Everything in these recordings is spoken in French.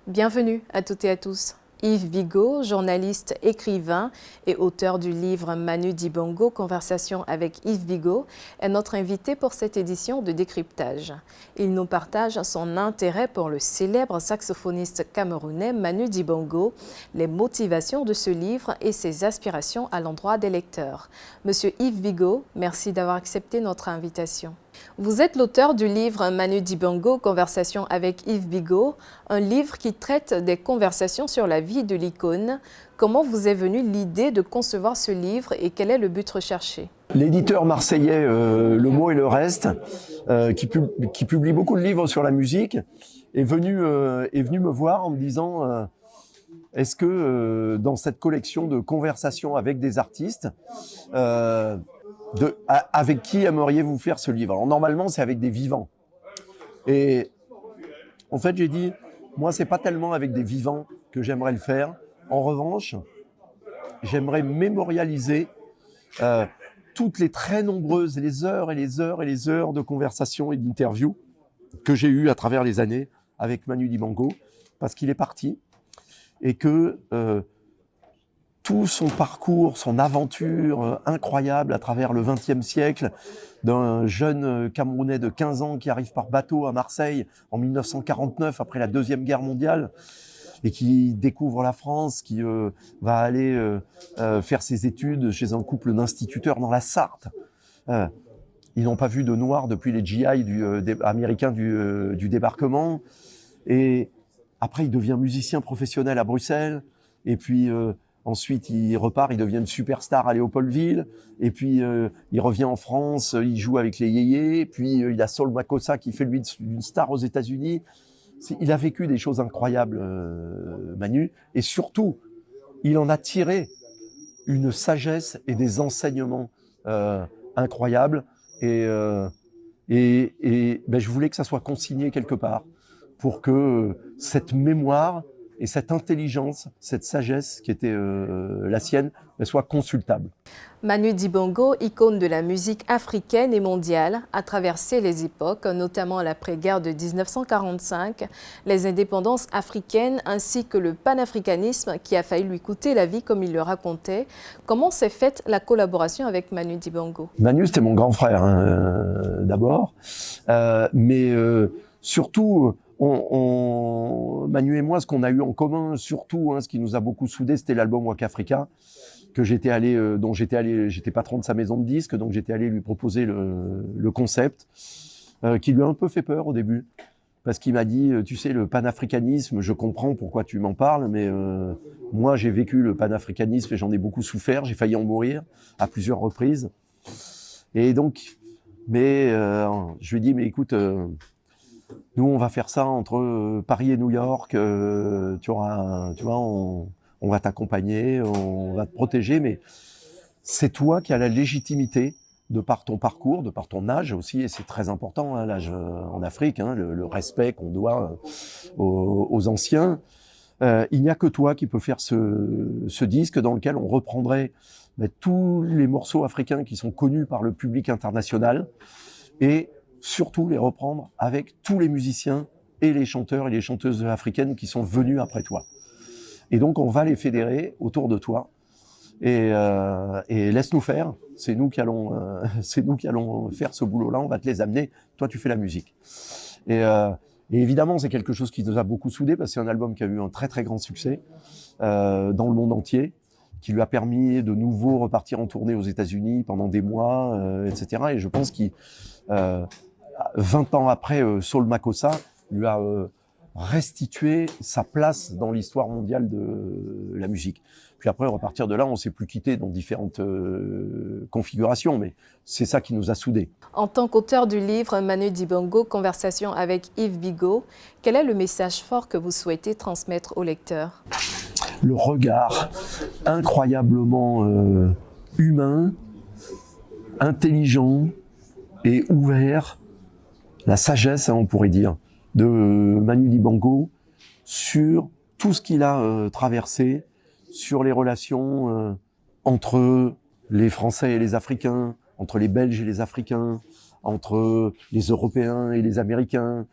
Bienvenue à toutes et à tous. Yves Bigot, journaliste, écrivain et auteur du livre Manu Dibango, Conversation avec Yves Bigot, est notre invité pour cette édition de décryptage. Il nous partage son intérêt pour le célèbre saxophoniste camerounais Manu Dibango, les motivations de ce livre et ses aspirations à l'endroit des lecteurs. Monsieur Yves Bigot, merci d'avoir accepté notre invitation. Vous êtes l'auteur du livre Manu Dibango, Conversation avec Yves Bigot, un livre qui traite des conversations sur la vie de l'icône. Comment vous est venue l'idée de concevoir ce livre et quel est le but recherché? L'éditeur marseillais Le Mot et le Reste, qui publie beaucoup de livres sur la musique, est venu me voir en me disant est-ce que dans cette collection de conversations avec des artistes, avec qui aimeriez-vous faire ce livre? Alors normalement c'est avec des vivants. Et en fait j'ai dit, moi c'est pas tellement avec des vivants que j'aimerais le faire. En revanche, j'aimerais mémorialiser toutes les très nombreuses, les heures et les heures et les heures de conversations et d'interviews que j'ai eues à travers les années avec Manu Dibango, parce qu'il est parti et que tout son parcours, son aventure incroyable à travers le XXe siècle, d'un jeune Camerounais de 15 ans qui arrive par bateau à Marseille en 1949, après la Deuxième Guerre mondiale, et qui découvre la France, qui va aller faire ses études chez un couple d'instituteurs dans la Sarthe. Ils n'ont pas vu de noirs depuis les GI américains du débarquement. Et après, il devient musicien professionnel à Bruxelles. Et puis ensuite, il repart, il devient une superstar à Léopoldville. Et puis, il revient en France, il joue avec les Yéyés. Puis, il a Saul Makossa qui fait lui une star aux États-Unis. Il a vécu des choses incroyables, Manu. Et surtout, il en a tiré une sagesse et des enseignements incroyables. Et ben, je voulais que ça soit consigné quelque part pour que cette mémoire et cette intelligence, cette sagesse qui était la sienne, soit consultable. Manu Dibango, icône de la musique africaine et mondiale, a traversé les époques, notamment l'après-guerre de 1945, les indépendances africaines ainsi que le panafricanisme qui a failli lui coûter la vie, comme il le racontait. Comment s'est faite la collaboration avec Manu Dibango? Manu, c'était mon grand frère, d'abord, mais surtout, Manu et moi, ce qu'on a eu en commun, surtout, ce qui nous a beaucoup soudés, c'était l'album Waka Africa, que j'étais patron de sa maison de disques, donc j'étais allé lui proposer le concept, qui lui a un peu fait peur au début, parce qu'il m'a dit, tu sais, le panafricanisme, je comprends pourquoi tu m'en parles, mais moi j'ai vécu le panafricanisme et j'en ai beaucoup souffert, j'ai failli en mourir à plusieurs reprises. Et donc, je lui ai dit, mais écoute, nous on va faire ça entre Paris et New York, tu vois, on va t'accompagner, on va te protéger, mais c'est toi qui as la légitimité, de par ton parcours, de par ton âge aussi, et c'est très important, l'âge en Afrique, le respect qu'on doit aux anciens. Il n'y a que toi qui peux faire ce disque dans lequel on reprendrait tous les morceaux africains qui sont connus par le public international, et surtout les reprendre avec tous les musiciens et les chanteurs et les chanteuses africaines qui sont venus après toi. Et donc, on va les fédérer autour de toi et laisse-nous faire. C'est nous qui allons faire ce boulot-là. On va te les amener. Toi, tu fais la musique. Et évidemment, c'est quelque chose qui nous a beaucoup soudés parce que c'est un album qui a eu un très très grand succès dans le monde entier, qui lui a permis de nouveau repartir en tournée aux États-Unis pendant des mois, etc. Et je pense qu'il 20 ans après, Saul Makossa lui a restituer sa place dans l'histoire mondiale de la musique. Puis après, à partir de là, on s'est plus quitté dans différentes configurations, mais c'est ça qui nous a soudés. En tant qu'auteur du livre Manu Dibango, Conversation avec Yves Bigot, quel est le message fort que vous souhaitez transmettre au lecteur? Le regard incroyablement humain, intelligent et ouvert, la sagesse, on pourrait dire, de Manu Dibango sur tout ce qu'il a traversé, sur les relations entre les Français et les Africains, entre les Belges et les Africains, entre les Européens et les Américains,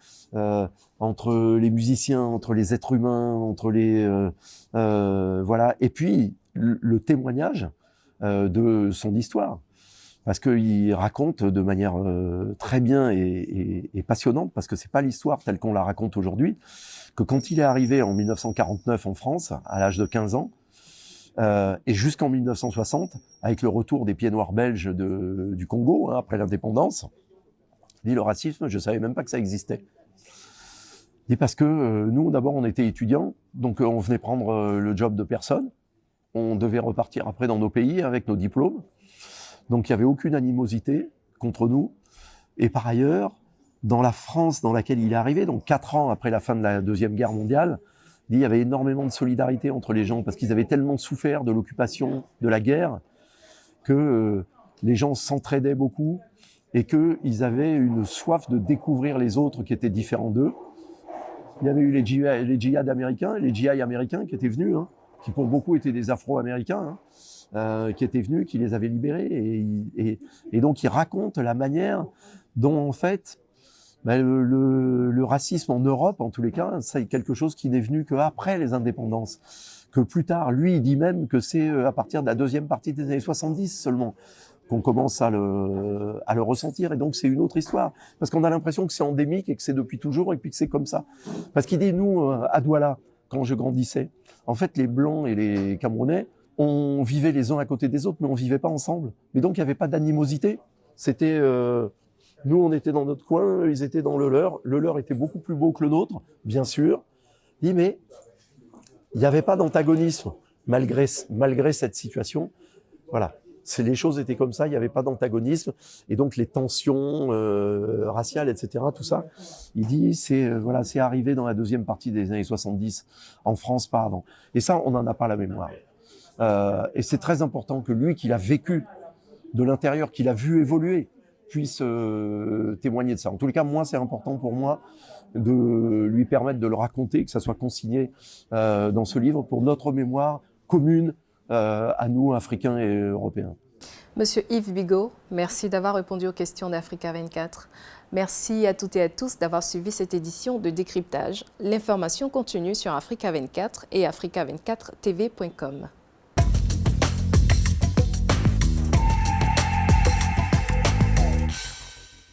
entre les musiciens, entre les êtres humains, entre les voilà. Et puis le témoignage de son histoire, parce qu'il raconte de manière très bien et passionnante, parce que c'est pas l'histoire telle qu'on la raconte aujourd'hui, que quand il est arrivé en 1949 en France, à l'âge de 15 ans, et jusqu'en 1960, avec le retour des pieds noirs belges du Congo, hein, après l'indépendance, il dit le racisme, je savais même pas que ça existait. Il dit parce que nous, d'abord, on était étudiants, donc on venait prendre le job de personne, on devait repartir après dans nos pays avec nos diplômes, donc il n'y avait aucune animosité contre nous, et par ailleurs, dans la France dans laquelle il est arrivé, donc 4 ans après la fin de la Deuxième Guerre mondiale, il y avait énormément de solidarité entre les gens, parce qu'ils avaient tellement souffert de l'occupation, de la guerre, que les gens s'entraidaient beaucoup, et qu'ils avaient une soif de découvrir les autres qui étaient différents d'eux. Il y avait eu les djihad américains, les GI américains qui étaient venus, hein, qui pour beaucoup étaient des Afro-Américains, hein, qui étaient venus, qui les avaient libérés, et donc ils racontent la manière dont en fait le racisme en Europe, en tous les cas, c'est quelque chose qui n'est venu qu'après les indépendances, que plus tard, lui, il dit même que c'est à partir de la deuxième partie des années 70 seulement qu'on commence à le ressentir, et donc c'est une autre histoire, parce qu'on a l'impression que c'est endémique et que c'est depuis toujours et puis que c'est comme ça. Parce qu'il dit, nous, à Douala, quand je grandissais, en fait, les Blancs et les Camerounais, on vivait les uns à côté des autres, mais on vivait pas ensemble. Mais donc, il n'y avait pas d'animosité. C'était, nous, on était dans notre coin, ils étaient dans le leur. Le leur était beaucoup plus beau que le nôtre, bien sûr. Il dit, mais il n'y avait pas d'antagonisme malgré cette situation. Voilà. Les choses étaient comme ça, il n'y avait pas d'antagonisme, et donc les tensions raciales, etc., tout ça, il dit, c'est arrivé dans la deuxième partie des années 70, en France, pas avant. Et ça, on n'en a pas la mémoire. Et c'est très important que lui, qu'il a vécu de l'intérieur, qu'il a vu évoluer, puisse témoigner de ça. En tous les cas, moi, c'est important pour moi de lui permettre de le raconter, que ça soit consigné dans ce livre pour notre mémoire commune, à nous, Africains et Européens. Monsieur Yves Bigot, merci d'avoir répondu aux questions d'Africa 24. Merci à toutes et à tous d'avoir suivi cette édition de Décryptage. L'information continue sur Africa 24 et africa24tv.com.